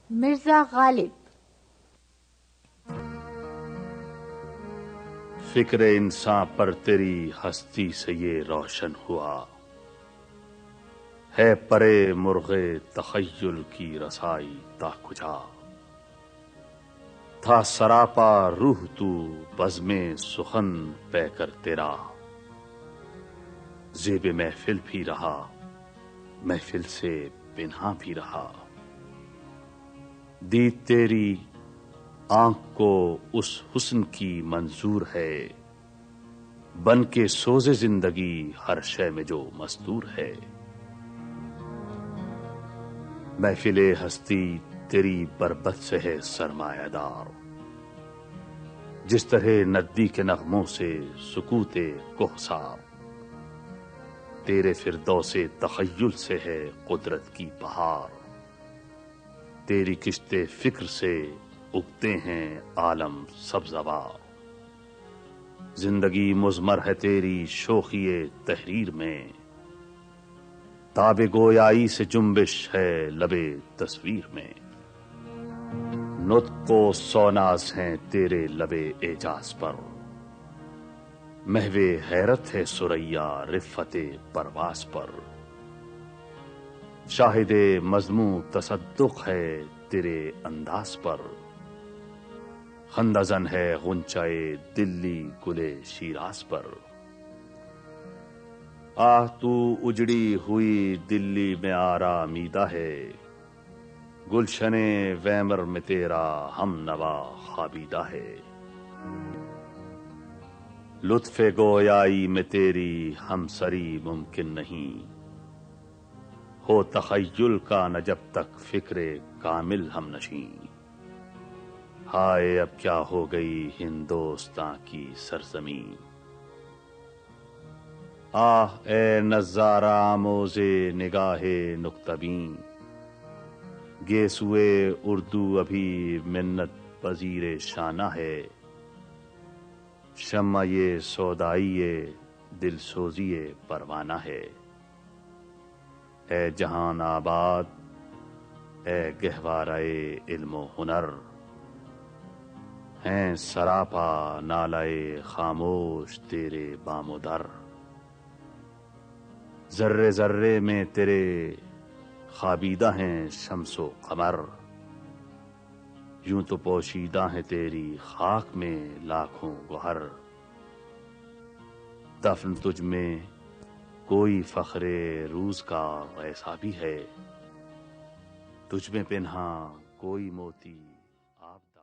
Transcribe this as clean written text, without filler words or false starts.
مرزا غالب۔ فکر انسان پر تیری ہستی سے یہ روشن ہوا، ہے پرے مرغ تخیل کی رسائی تا کجا۔ تھا سراپا روح تو بزم سخن پے کر تیرا، زیب محفل بھی رہا محفل سے پنہاں بھی رہا۔ دی تیری آنکھ کو اس حسن کی منظور ہے، بن کے سوز زندگی ہر شے میں جو مستور ہے۔ محفل ہستی تیری بربت سے ہے سرمایہ دار، جس طرح ندی کے نغموں سے سکوت کوہسار۔ تیرے فردوس تخیل سے ہے قدرت کی بہار، تیری کشت فکر سے اگتے ہیں عالم سبزوار۔ زندگی مضمر ہے تیری شوخی تحریر میں، تاب گویائی سے جنبش ہے لب تصویر میں۔ نطق و سوناز ہیں تیرے لب اعجاز پر، محو حیرت ہے ثریا رفت پرواز پر۔ شاہد مذموم تصدق ہے تیرے انداز پر، خندزن ہے غنچۂ دلی گل شیراز پر۔ آہ تو اجڑی ہوئی دلی میں آرامیدہ ہے، گلشن ویمر میں تیرا ہم نوا خوابیدہ ہے۔ لطف گویائی میں تیری ہمسری ممکن نہیں، ہو تخیل کا نہ جب تک فکر کامل ہم نشیں۔ ہائے اب کیا ہو گئی ہندوستاں کی سرزمین، آہ اے نظارہ آموز نگاہ نکتہ بین۔ گیسوئے اردو ابھی منت پذیر شانہ ہے، شمع یہ سودائی دل سوزی پروانہ ہے۔ اے جہان آباد اے گہوارہ علم و ہنر، ہیں سراپا نالائے خاموش تیرے بام و در۔ ذرے ذرے میں تیرے خوابیدہ ہیں شمس و قمر، یوں تو پوشیدہ ہیں تیری خاک میں لاکھوں گوہر۔ دفن تجھ میں کوئی فخر روزگار ایسا بھی ہے، تجھ میں پنہاں کوئی موتی آبدار۔